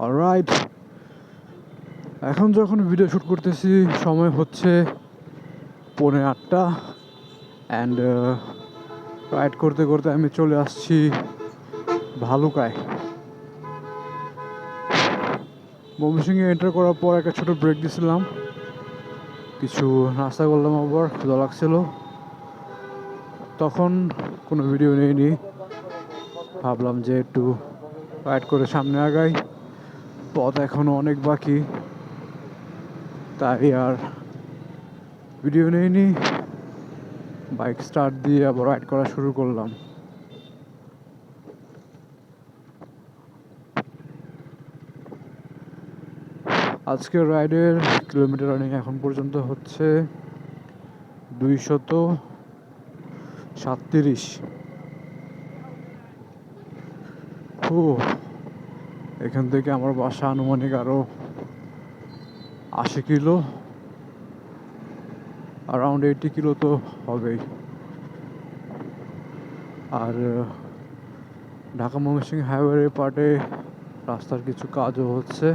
Alright, এখন যখন video shoot করতেছি সময় হচ্ছে 8:45 অ্যান্ড রাইড করতে করতে আমি চলে আসছি ভালুকায়। ময়মনসিংহে এন্টার করার পর একটা ছোটো ব্রেক দিয়েছিলাম, কিছু নাস্তা করলাম, আবার ক্ষুধা লাগছিল। তখন কোনো ভিডিও নেইনি, ভাবলাম যে একটু রাইড করে সামনে আগাই, পথ এখনও অনেক বাকি, তাই আর ভিডিও নেইনি। বাইক স্টার্ট দিয়ে আবার রাইড করা শুরু করলাম। আজকের রাইডের কিলোমিটার রানিং এখন পর্যন্ত হচ্ছে 237। এখান থেকে আমার বাসা আনুমানিক আরো 80 কিলো, অ্যারাউন্ড 80 কিলো তো হবেই। আর ঢাকা ময়মনসিংহ হাইওয়ে পার্টে রাস্তার কিছু কাজও হচ্ছে,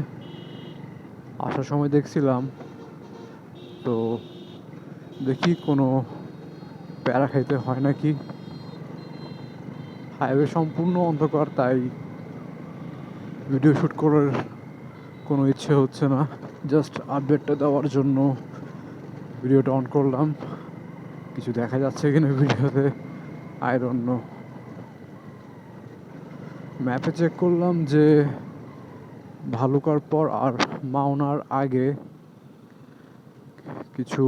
আসার সময় দেখছিলাম। তো দেখি কোনো প্যারা খাইতে হয় নাকি। হাইওয়ে সম্পূর্ণ অন্ধকার, তাই ভিডিও শ্যুট করার কোনো ইচ্ছে হচ্ছে না। জাস্ট আপডেটটা দেওয়ার জন্য ভিডিওটা অন করলাম। কিছু দেখা যাচ্ছে কিনা ভিডিওতে আই ডোন্ট নো। ম্যাপে চেক করলাম যে ভালুকার পর আর মাওনার আগে কিছু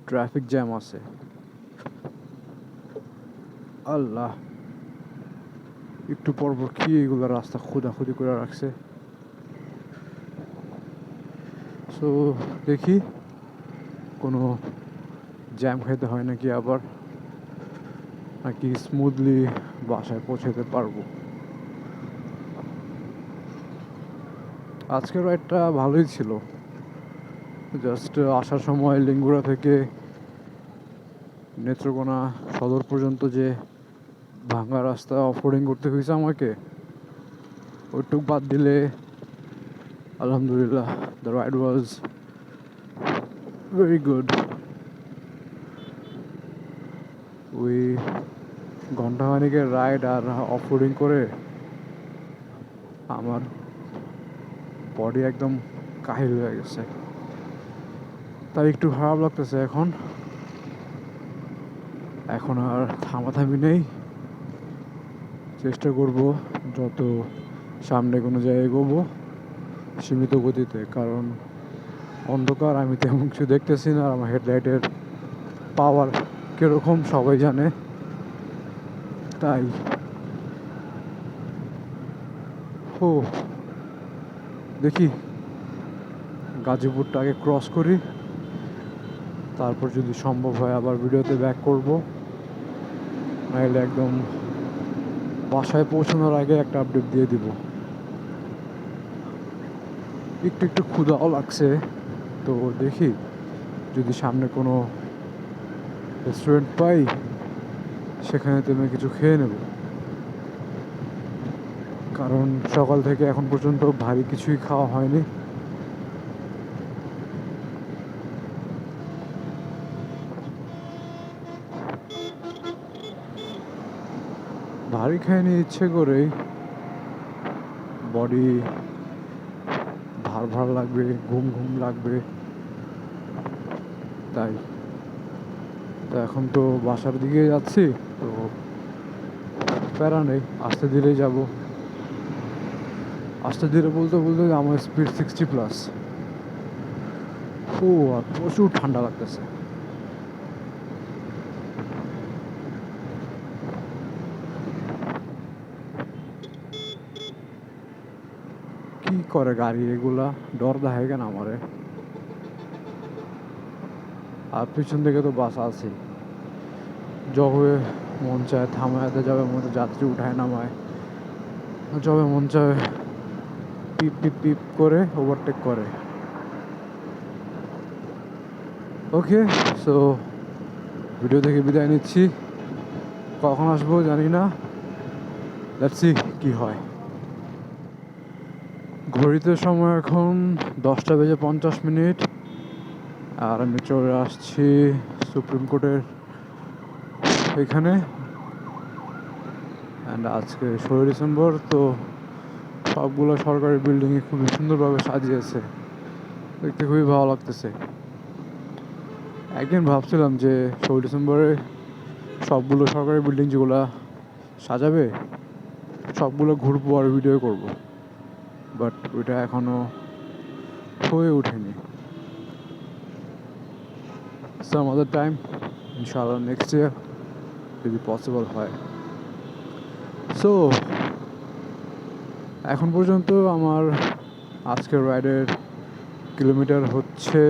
ট্রাফিক জ্যাম আছে। আল্লাহ, একটু পরপর কি এগুলো রাস্তা খোদাখুদি করে রাখছে। সো দেখি কোনো জ্যাম খাইতে হয় নাকি আবার, নাকি স্মুথলি বাসায় পৌঁছাতে পারবো। আজকের রাইডটা ভালোই ছিল। জাস্ট আসার সময় লিঙ্গুরা থেকে নেত্রকোনা সদর পর্যন্ত যে ভাঙা রাস্তা অফরোডিং করতে হয়েছে আমাকে, ওইটুক বাদ দিলে আলহামদুলিল্লাহ the ride was very good. ওই ঘন্টাখানিকের রাইড আর অফরোডিং করে আমার বডি একদম কাহিল হয়ে গেছে, তাই একটু খারাপ লাগতেছে। এখন আর থামাথামি নেই, চেষ্টা করব যত সামনে কোনো জায়গায় এগোবো সীমিত গতিতে, কারণ অন্ধকার, আমি তেমন কিছু দেখতেছি না। আর আমার হেডলাইটের পাওয়ার কীরকম সবাই জানে, তাই দেখি গাজীপুরটা আগে ক্রস করি, তারপর যদি সম্ভব হয় আবার ভিডিওতে ব্যাক করব, নাহলে একদম বাসায় পৌঁছানোর আগে একটা আপডেট দিয়ে দিব। একটু ক্ষুধাও লাগছে, তো দেখি যদি সামনে কোনো রেস্টুরেন্ট পাই সেখানে তুমি কিছু খেয়ে নেব, কারণ সকাল থেকে এখন পর্যন্ত ভারী কিছুই খাওয়া হয়নি। ভারী খাইনি ইচ্ছে করেই, বডি ভার লাগবে, ঘুম লাগবে, তাই। তো এখন তো বাসার দিকে যাচ্ছি, তো প্যারা নেই, আস্তে ধীরে যাব। আস্তে ধীরে বলতে বলতে আমার স্পিড 60+। আর প্রচুর ঠান্ডা লাগতেছে। কি করে গাড়ি এগুলা, ডর দেখায় কেন আমারে। আর পিছন থেকে তো বাস আছে, যবে মন চায় থামাতে যাবে, মতো যাত্রী উঠায় নামায়, যবে মন চায় পিপ পিপ পিপ করে ওভারটেক করে। ওকে, সো ভিডিও থেকে বিদায় নিচ্ছি। কখন আসবো জানি না, লেটস সি কি হয়। ঘড়িতে সময় এখন 10:50 আর আমি চলে আসছি সুপ্রিম কোর্টের এখানে। অ্যান্ড আজকে 16 ডিসেম্বর, তো সবগুলো সরকারি বিল্ডিংয়ে খুবই সুন্দরভাবে সাজিয়েছে, দেখতে খুবই ভালো লাগতেছে। একদিন ভাবছিলাম যে 16 ডিসেম্বরে সবগুলো সরকারি বিল্ডিং যেগুলো সাজাবে সবগুলো ঘুরবো আর ভিডিও করব, বাট ওইটা এখনো হয়ে ওঠেনি। সাম আদার টাইম, ইনশাআল্লাহ নেক্সট ইয়ার যদি পসিবল হয়। সো এখন পর্যন্ত আমার আজকের রাইডের কিলোমিটার হচ্ছে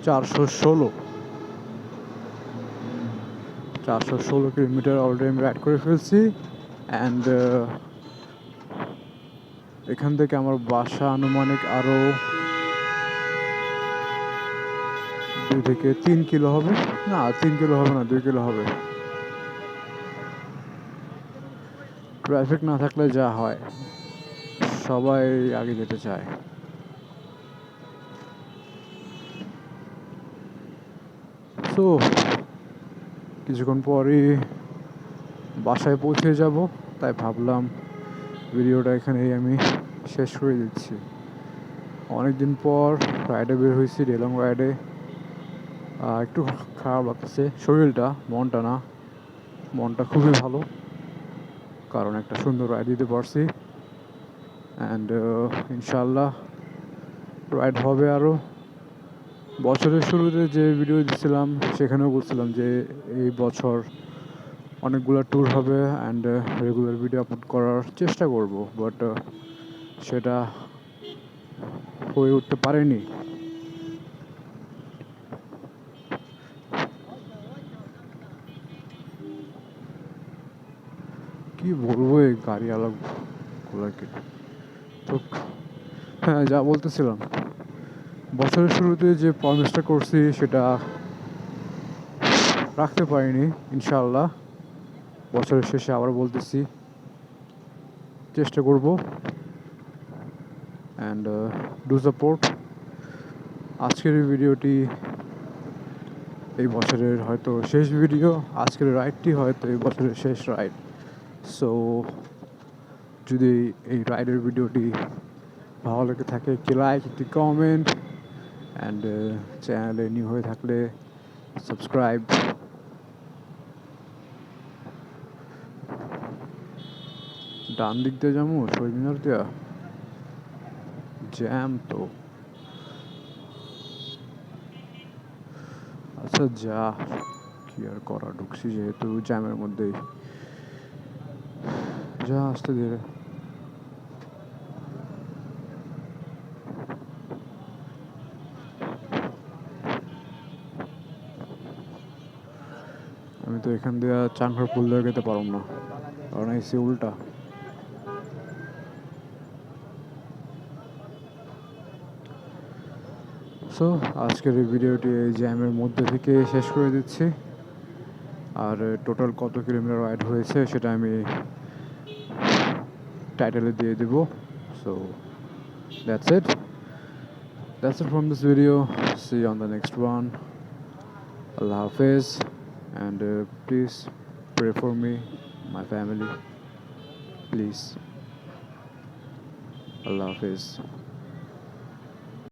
416 কিলোমিটার অলরেডি আমি রাইড করে ফেলছি। অ্যান্ড এখান থেকে আমার বাসা আনুমানিক আরও 2 থেকে 3 কিলো হবে। না, 3 কিলো হবে না, 2 কিলো হবে। ট্রাফিক না থাকলে যা হয়, সবাই আগে যেতে চায়। তো কিছুক্ষণ পরই বাসায় পৌঁছে যাব, তাই ভাবলাম ভিডিওটা এখানেই আমি শেষ করে দিচ্ছি। অনেকদিন পর রাইডে বের হয়েছি, ডেলং রাইডে। একটু খারাপ লাগতেছে শরীরটা, মনটা না। মনটা খুবই ভালো, কারণ একটা সুন্দর রাইড দিতে পারছি। অ্যান্ড ইনশাল্লাহ রাইড হবে আরও। বছরের শুরুতে যে ভিডিও দিচ্ছিলাম সেখানেও বলছিলাম যে এই বছর অনেকগুলো ট্যুর হবে অ্যান্ড রেগুলার ভিডিও আপলোড করার চেষ্টা করব, বাট সেটা হয়ে উঠতে পারেনি। কি বলবো এই গাড়িওয়ালাগুলোকে। তো হ্যাঁ, যা বলতেছিলাম, বছরের শুরুতে যে প্রমিসটা করছি সেটা রাখতে পারিনি। ইনশাআল্লাহ বছরের শেষে আবার বলতেছি, চেষ্টা করব। And do support. আজকের এই ভিডিওটি এই বছরের হয়তো শেষ ভিডিও, আজকের রাইডটি হয়তো এই বছরের শেষ রাইড। সো যদি এই রাইডের ভিডিওটি ভালো লেগে থাকে, একটি লাইক, একটি কমেন্ট, অ্যান্ড চ্যানেলে নিউ হয়ে থাকলে সাবস্ক্রাইব। ডান দিক দিয়ে যাবো শহীদ মিনার দিয়া, জ্যাম তো। আচ্ছা যা, কি আর করা, ঢুকছি যেহেতু জ্যামের মধ্যেই, যা আসতে ধীরে। আমি তো এখান দিয়ে চাংখার পুল দিয়ে যেতে পারব না, কারণ এসি উল্টা। সো আজকের এই ভিডিওটি এই জ্যামের মধ্যে থেকে শেষ করে দিচ্ছি। আর টোটাল কত কিলোমিটার রাইড হয়েছে সেটা আমি টাইটেলে দিয়ে দেব। So that's it from this video. See on the next one. আল্লাহ হাফেজ, and please pray for me, my family, please. Allah Hafiz.